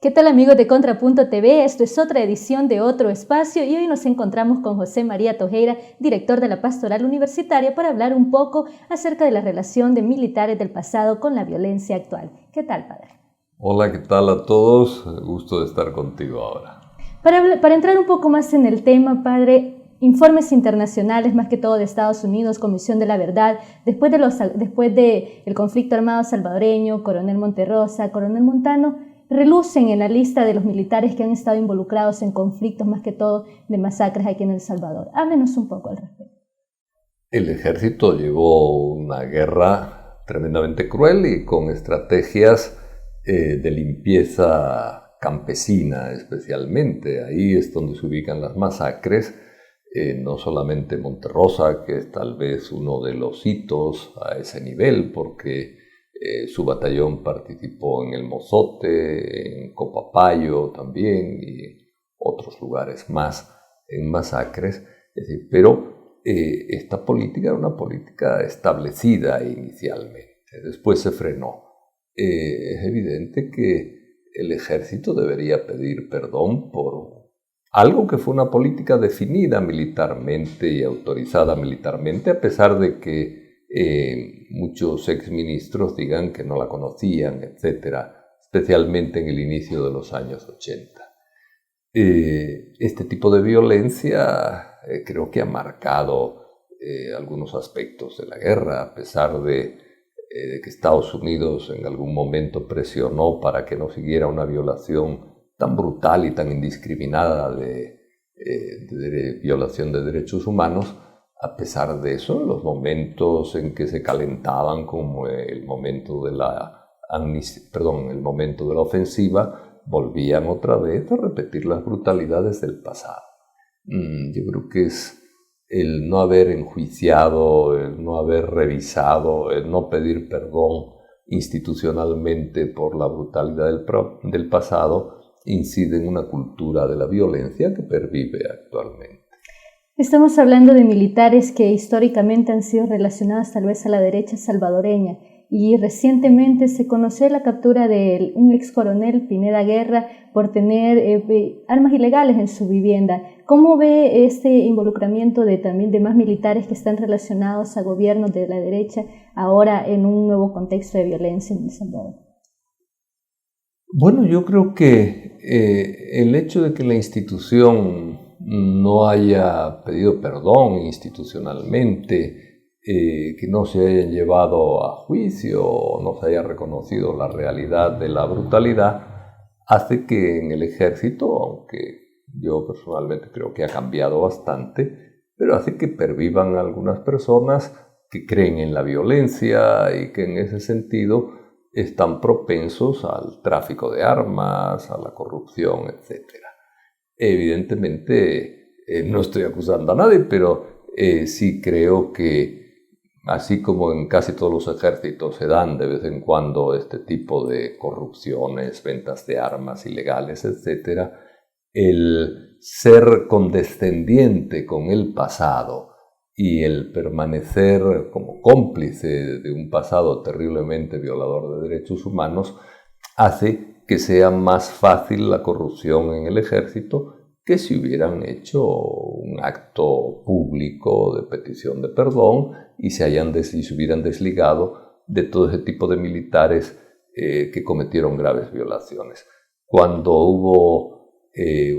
¿Qué tal amigos de Contrapunto TV? Esto es otra edición de Otro Espacio y hoy nos encontramos con José María Tojeira, director de la Pastoral Universitaria, para hablar un poco acerca de la relación de militares del pasado con la violencia actual. ¿Qué tal, padre? Hola, ¿qué tal a todos? Gusto de estar contigo ahora. Para entrar un poco más en el tema, padre, informes internacionales, más que todo de Estados Unidos, Comisión de la Verdad, después del conflicto armado salvadoreño, Coronel Monterrosa, Coronel Montano, relucen en la lista de los militares que han estado involucrados en conflictos, más que todo de masacres aquí en El Salvador. Háblenos un poco al respecto. El ejército llevó una guerra tremendamente cruel y con estrategias de limpieza campesina especialmente. Ahí es donde se ubican las masacres, no solamente Monterrosa, que es tal vez uno de los hitos a ese nivel, porque su batallón participó en el Mozote, en Copapayo también y otros lugares más en masacres. Es decir, pero esta política era una política establecida inicialmente, después se frenó. Es evidente que el ejército debería pedir perdón por algo que fue una política definida militarmente y autorizada militarmente, a pesar de que muchos exministros digan que no la conocían, etcétera, especialmente en el inicio de los años 80. Este tipo de violencia creo que ha marcado algunos aspectos de la guerra, a pesar de que Estados Unidos en algún momento presionó para que no siguiera una violación tan brutal y tan indiscriminada de violación de derechos humanos. A pesar de eso, en los momentos en que se calentaban, como el momento de la ofensiva, volvían otra vez a repetir las brutalidades del pasado. Yo creo que es el no haber enjuiciado, el no haber revisado, el no pedir perdón institucionalmente por la brutalidad del pasado, incide en una cultura de la violencia que pervive actualmente. Estamos hablando de militares que históricamente han sido relacionados tal vez a la derecha salvadoreña y recientemente se conoció la captura de un ex coronel, Pineda Guerra, por tener armas ilegales en su vivienda. ¿Cómo ve este involucramiento también de más militares que están relacionados a gobiernos de la derecha ahora en un nuevo contexto de violencia en El Salvador? Bueno, yo creo que el hecho de que la institución no haya pedido perdón institucionalmente, que no se hayan llevado a juicio o no se haya reconocido la realidad de la brutalidad, hace que en el ejército, aunque yo personalmente creo que ha cambiado bastante, pero hace que pervivan algunas personas que creen en la violencia y que en ese sentido están propensos al tráfico de armas, a la corrupción, etc. Evidentemente, no estoy acusando a nadie, pero sí creo que, así como en casi todos los ejércitos se dan de vez en cuando este tipo de corrupciones, ventas de armas ilegales, etc., el ser condescendiente con el pasado y el permanecer como cómplice de un pasado terriblemente violador de derechos humanos hace que sea más fácil la corrupción en el ejército que si hubieran hecho un acto público de petición de perdón y se hubieran desligado de todo ese tipo de militares que cometieron graves violaciones. Cuando hubo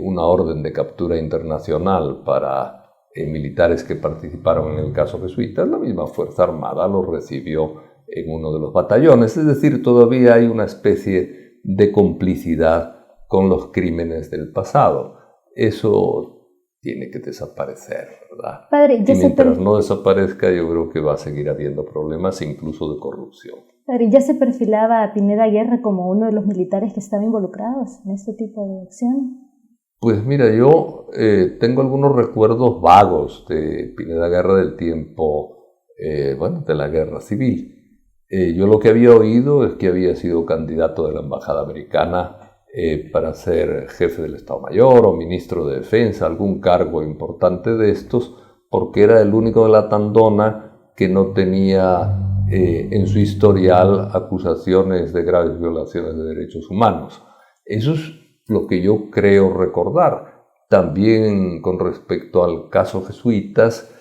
una orden de captura internacional para militares que participaron en el caso jesuita, la misma Fuerza Armada los recibió en uno de los batallones. Es decir, todavía hay una especie de complicidad con los crímenes del pasado. Eso tiene que desaparecer, ¿verdad? Padre, y mientras no desaparezca, yo creo que va a seguir habiendo problemas, incluso de corrupción. Padre, ¿ya se perfilaba a Pineda Guerra como uno de los militares que estaban involucrados en este tipo de acción? Pues mira, yo tengo algunos recuerdos vagos de Pineda Guerra del tiempo, de la guerra civil. Yo lo que había oído es que había sido candidato de la embajada americana para ser jefe del Estado Mayor o ministro de Defensa, algún cargo importante de estos, porque era el único de la Tandona que no tenía en su historial acusaciones de graves violaciones de derechos humanos. Eso es lo que yo creo recordar. También con respecto al caso jesuitas,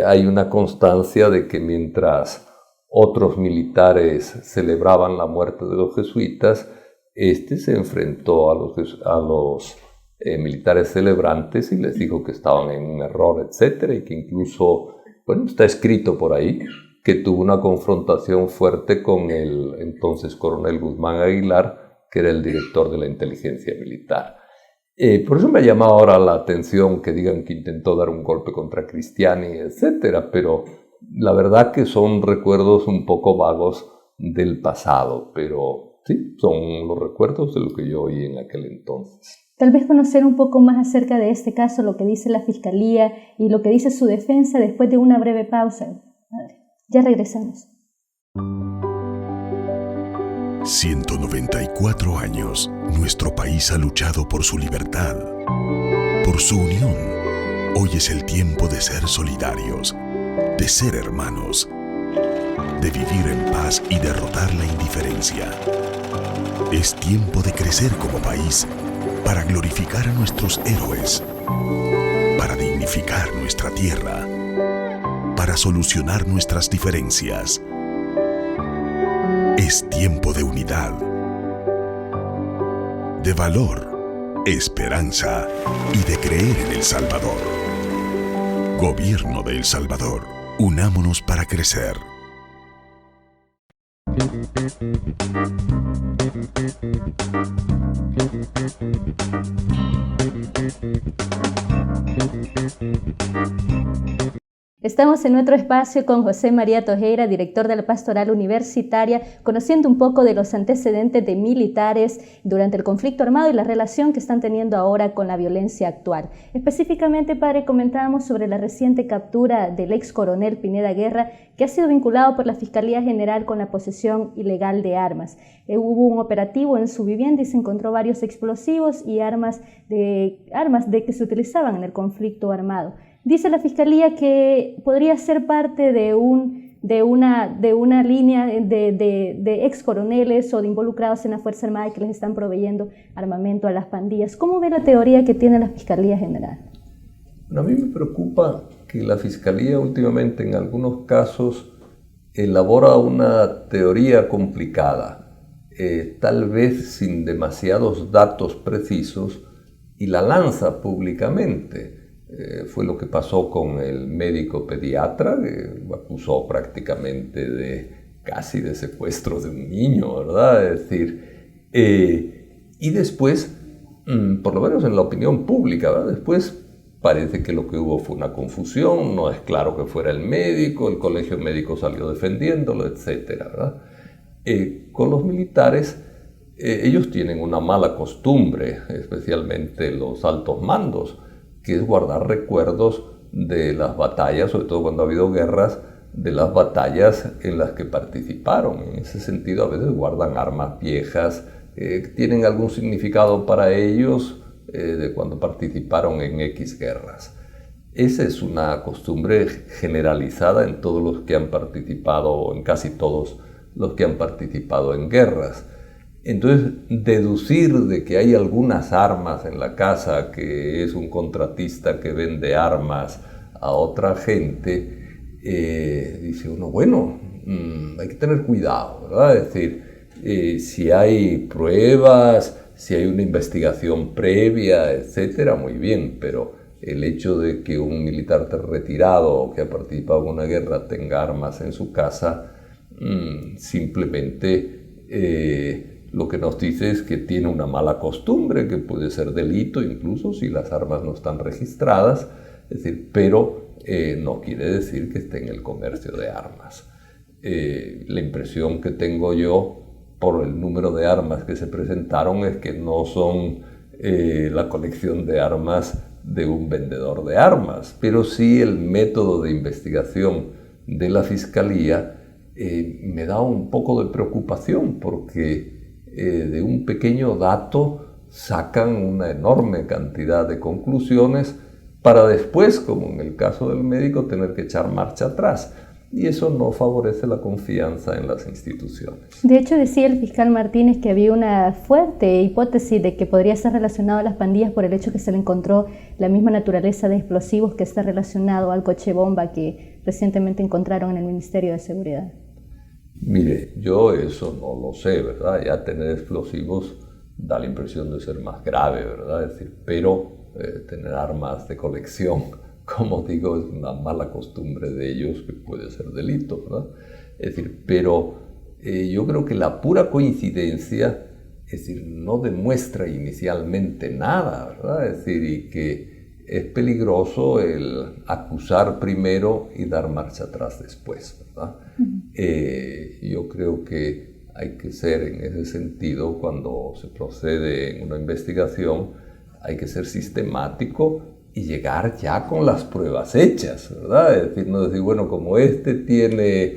hay una constancia de que mientras otros militares celebraban la muerte de los jesuitas, este se enfrentó a los militares celebrantes y les dijo que estaban en un error, etcétera, y que incluso, bueno, está escrito por ahí, que tuvo una confrontación fuerte con el entonces coronel Guzmán Aguilar, que era el director de la inteligencia militar. Por eso me ha llamado ahora la atención que digan que intentó dar un golpe contra Cristiani, etcétera, pero la verdad que son recuerdos un poco vagos del pasado, pero sí, son los recuerdos de lo que yo oí en aquel entonces. Tal vez conocer un poco más acerca de este caso, lo que dice la Fiscalía y lo que dice su defensa después de una breve pausa. Ya regresamos. 194 años, nuestro país ha luchado por su libertad, por su unión. Hoy es el tiempo de ser solidarios, de ser hermanos, de vivir en paz y derrotar la indiferencia. Es tiempo de crecer como país para glorificar a nuestros héroes, para dignificar nuestra tierra, para solucionar nuestras diferencias. Es tiempo de unidad, de valor, esperanza y de creer en El Salvador. Gobierno de El Salvador, unámonos para crecer. Estamos en nuestro espacio con José María Tojeira, director de la Pastoral Universitaria, conociendo un poco de los antecedentes de militares durante el conflicto armado y la relación que están teniendo ahora con la violencia actual. Específicamente, padre, comentábamos sobre la reciente captura del ex coronel Pineda Guerra, que ha sido vinculado por la Fiscalía General con la posesión ilegal de armas. Hubo un operativo en su vivienda y se encontró varios explosivos y armas que se utilizaban en el conflicto armado. Dice la Fiscalía que podría ser parte de una línea de ex coroneles o de involucrados en la Fuerza Armada que les están proveyendo armamento a las pandillas. ¿Cómo ve la teoría que tiene la Fiscalía General? Bueno, a mí me preocupa que la Fiscalía últimamente en algunos casos elabora una teoría complicada, tal vez sin demasiados datos precisos, y la lanza públicamente. Fue lo que pasó con el médico pediatra, que acusó prácticamente casi de secuestro de un niño, ¿verdad? Es decir, y después, por lo menos en la opinión pública, ¿verdad? Después parece que lo que hubo fue una confusión, no es claro que fuera el médico, el colegio médico salió defendiéndolo, etcétera, ¿verdad? Con los militares, ellos tienen una mala costumbre, especialmente los altos mandos, que es guardar recuerdos de las batallas, sobre todo cuando ha habido guerras, de las batallas en las que participaron. En ese sentido, a veces guardan armas viejas, que tienen algún significado para ellos de cuando participaron en X guerras. Esa es una costumbre generalizada en todos los que han participado, o en casi todos los que han participado en guerras. Entonces, deducir de que hay algunas armas en la casa, que es un contratista que vende armas a otra gente, dice uno, bueno, hay que tener cuidado, ¿verdad? Es decir, si hay pruebas, si hay una investigación previa, etcétera, muy bien, pero el hecho de que un militar retirado o que ha participado en una guerra tenga armas en su casa, simplemente lo que nos dice es que tiene una mala costumbre, que puede ser delito incluso si las armas no están registradas, es decir, pero no quiere decir que esté en el comercio de armas. La impresión que tengo yo por el número de armas que se presentaron es que no son la colección de armas de un vendedor de armas, pero sí el método de investigación de la Fiscalía me da un poco de preocupación porque de un pequeño dato sacan una enorme cantidad de conclusiones para después, como en el caso del médico, tener que echar marcha atrás. y eso no favorece la confianza en las instituciones. De hecho, decía el fiscal Martínez que había una fuerte hipótesis de que podría ser relacionado a las pandillas por el hecho que se le encontró la misma naturaleza de explosivos que está relacionado al coche bomba que recientemente encontraron en el Ministerio de Seguridad. Mire, yo eso no lo sé, ¿verdad? Ya tener explosivos da la impresión de ser más grave, ¿verdad? Es decir, pero tener armas de colección, como digo, es una mala costumbre de ellos que puede ser delito, ¿verdad? Es decir, pero yo creo que la pura coincidencia, es decir, no demuestra inicialmente nada, ¿verdad? Es decir, y que es peligroso el acusar primero y dar marcha atrás después, ¿verdad? Yo creo que hay que ser, en ese sentido, cuando se procede en una investigación, hay que ser sistemático y llegar ya con las pruebas hechas, ¿verdad? Es decir, no decir, bueno, como este tiene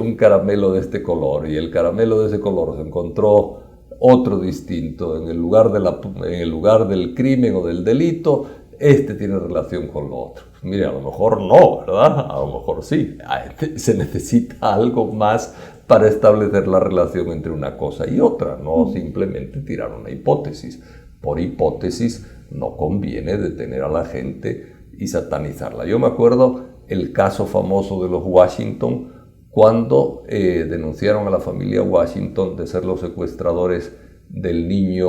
un caramelo de este color y el caramelo de ese color se encontró otro distinto en el lugar del crimen o del delito, este tiene relación con lo otro. Mire, a lo mejor no, ¿verdad? A lo mejor sí. Se necesita algo más para establecer la relación entre una cosa y otra, no simplemente tirar una hipótesis. Por hipótesis no conviene detener a la gente y satanizarla. Yo me acuerdo el caso famoso de los Washington, cuando denunciaron a la familia Washington de ser los secuestradores del niño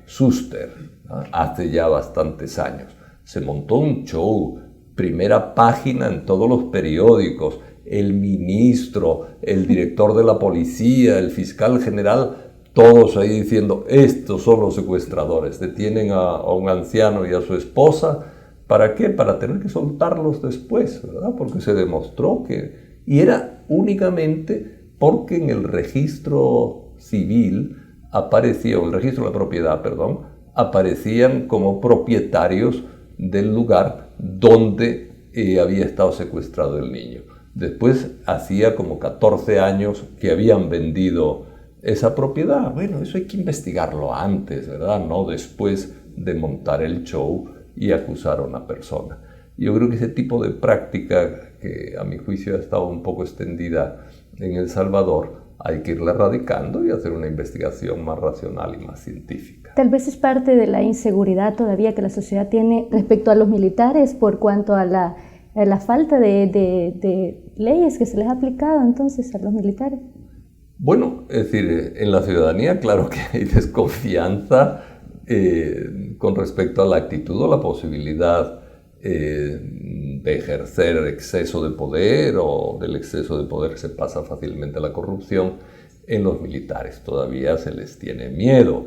Schuster, ¿no? Hace ya bastantes años. Se montó un show, primera página en todos los periódicos, el ministro, el director de la policía, el fiscal general, todos ahí diciendo, estos son los secuestradores, detienen a un anciano y a su esposa, ¿para qué? Para tener que soltarlos después, ¿verdad? Porque se demostró que, y era únicamente porque en el registro civil aparecía, o el registro de la propiedad, perdón, aparecían como propietarios del lugar donde había estado secuestrado el niño. Después hacía como 14 años que habían vendido esa propiedad. Bueno, eso hay que investigarlo antes, ¿verdad? No después de montar el show y acusar a una persona. Yo creo que ese tipo de práctica, que a mi juicio ha estado un poco extendida en El Salvador, hay que irla erradicando y hacer una investigación más racional y más científica. Tal vez es parte de la inseguridad todavía que la sociedad tiene respecto a los militares por cuanto a la falta de leyes que se les ha aplicado entonces a los militares. Bueno, es decir, en la ciudadanía claro que hay desconfianza con respecto a la actitud o la posibilidad de ejercer exceso de poder, o del exceso de poder se pasa fácilmente a la corrupción. En los militares todavía se les tiene miedo.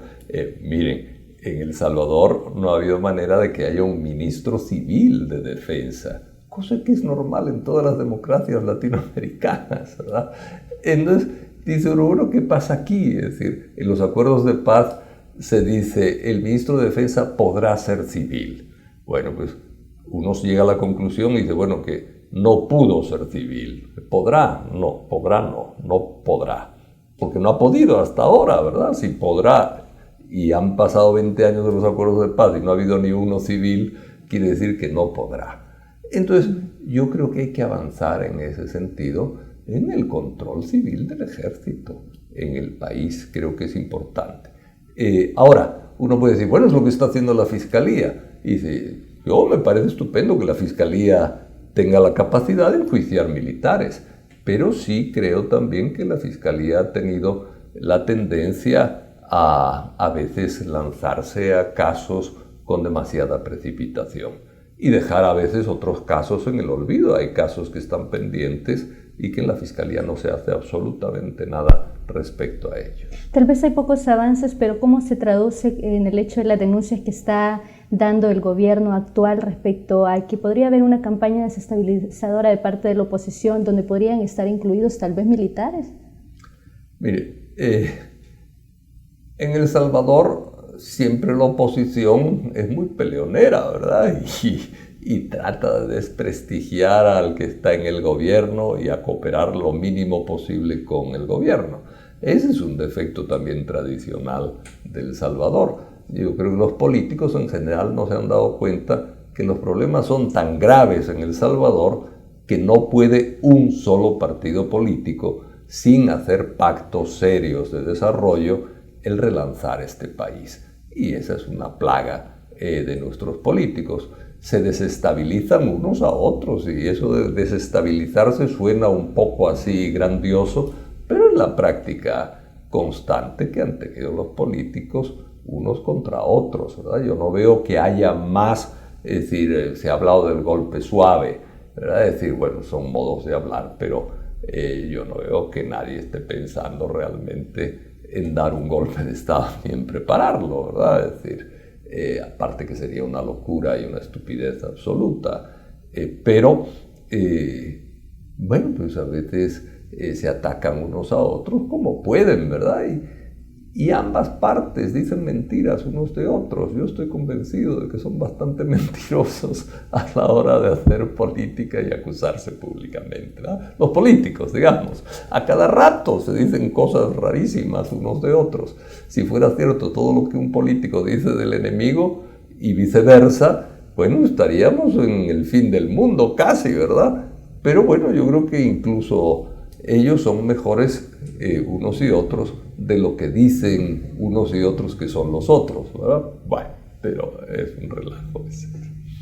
Miren, en El Salvador no ha habido manera de que haya un ministro civil de defensa, cosa que es normal en todas las democracias latinoamericanas, ¿verdad? Entonces, dice uno, ¿qué pasa aquí? Es decir, en los acuerdos de paz se dice, el ministro de defensa podrá ser civil. Bueno, pues uno llega a la conclusión y dice, bueno, que no pudo ser civil. ¿Podrá? No. ¿Podrá? No. No podrá. Porque no ha podido hasta ahora, ¿verdad? Si podrá, y han pasado 20 años de los acuerdos de paz y no ha habido ni uno civil, quiere decir que no podrá. Entonces, yo creo que hay que avanzar en ese sentido en el control civil del ejército en el país. Creo que es importante. Ahora, uno puede decir, bueno, es lo que está haciendo la Fiscalía. Y dice, yo me parece estupendo que la Fiscalía tenga la capacidad de enjuiciar militares, pero sí creo también que la Fiscalía ha tenido la tendencia a veces lanzarse a casos con demasiada precipitación y dejar a veces otros casos en el olvido. Hay casos que están pendientes y que en la Fiscalía no se hace absolutamente nada respecto a ellos. Tal vez hay pocos avances, pero ¿cómo se traduce en el hecho de las denuncias que está dando el gobierno actual respecto a que podría haber una campaña desestabilizadora de parte de la oposición donde podrían estar incluidos tal vez militares? Mire, en El Salvador siempre la oposición es muy peleonera, ¿verdad? Y trata de desprestigiar al que está en el gobierno y a cooperar lo mínimo posible con el gobierno. Ese es un defecto también tradicional de El Salvador. Yo creo que los políticos en general no se han dado cuenta que los problemas son tan graves en El Salvador que no puede un solo partido político, sin hacer pactos serios de desarrollo, el relanzar este país. Y esa es una plaga de nuestros políticos. Se desestabilizan unos a otros, y eso de desestabilizarse suena un poco así grandioso, pero en la práctica constante que han tenido los políticos unos contra otros, ¿verdad? Yo no veo que haya más, es decir, se ha hablado del golpe suave, ¿verdad? Es decir, bueno, son modos de hablar, pero yo no veo que nadie esté pensando realmente en dar un golpe de Estado ni en prepararlo, ¿verdad? Es decir, aparte que sería una locura y una estupidez absoluta, pero bueno, pues a veces se atacan unos a otros como pueden, ¿verdad? Y ambas partes dicen mentiras unos de otros. Yo estoy convencido de que son bastante mentirosos a la hora de hacer política y acusarse públicamente, ¿verdad? Los políticos, digamos, a cada rato se dicen cosas rarísimas unos de otros. Si fuera cierto todo lo que un político dice del enemigo y viceversa, bueno, estaríamos en el fin del mundo casi, ¿verdad? Pero bueno, yo creo que incluso ellos son mejores unos y otros de lo que dicen unos y otros que son los otros, ¿verdad? Bueno, pero es un relajo.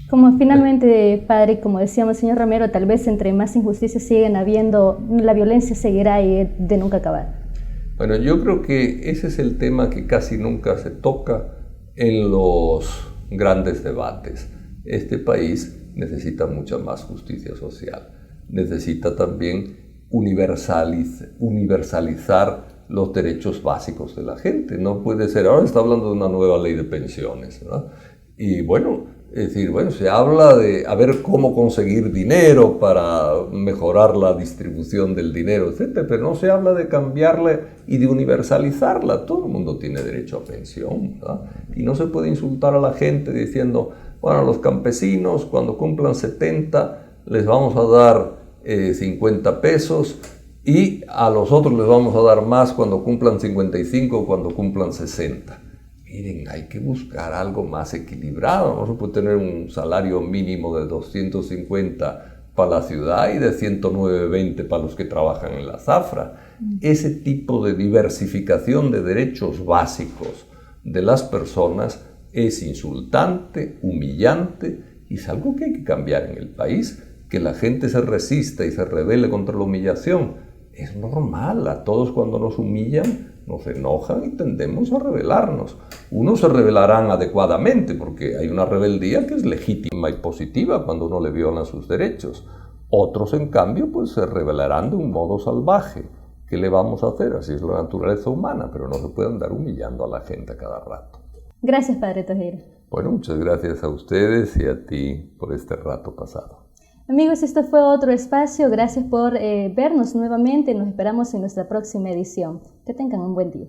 Como finalmente, padre, como decíamos, señor Romero, tal vez entre más injusticias siguen habiendo, la violencia seguirá y de nunca acabar. Bueno, yo creo que ese es el tema que casi nunca se toca en los grandes debates. Este país necesita mucha más justicia social, necesita también universalizar los derechos básicos de la gente. No puede ser, ahora está hablando de una nueva ley de pensiones, ¿verdad? Y bueno, es decir, bueno, se habla de a ver cómo conseguir dinero para mejorar la distribución del dinero, etcétera, pero no se habla de cambiarla y de universalizarla. Todo el mundo tiene derecho a pensión, ¿verdad? Y no se puede insultar a la gente diciendo, bueno, a los campesinos cuando cumplan 70 les vamos a dar 50 pesos y a los otros les vamos a dar más cuando cumplan 55 o cuando cumplan 60. Miren, hay que buscar algo más equilibrado. No se puede tener un salario mínimo de 250 para la ciudad y de 109.20 para los que trabajan en la zafra. Ese tipo de diversificación de derechos básicos de las personas es insultante, humillante, y es algo que hay que cambiar en el país. Que la gente se resista y se rebele contra la humillación es normal. A todos cuando nos humillan nos enojan y tendemos a rebelarnos. Unos se rebelarán adecuadamente porque hay una rebeldía que es legítima y positiva cuando uno le viola sus derechos. Otros, en cambio, pues se rebelarán de un modo salvaje. ¿Qué le vamos a hacer? Así es la naturaleza humana, pero no se puede andar humillando a la gente a cada rato. Gracias, padre Tojeda. Bueno, muchas gracias a ustedes y a ti por este rato pasado. Amigos, esto fue otro espacio. Gracias por vernos nuevamente. Nos esperamos en nuestra próxima edición. Que tengan un buen día.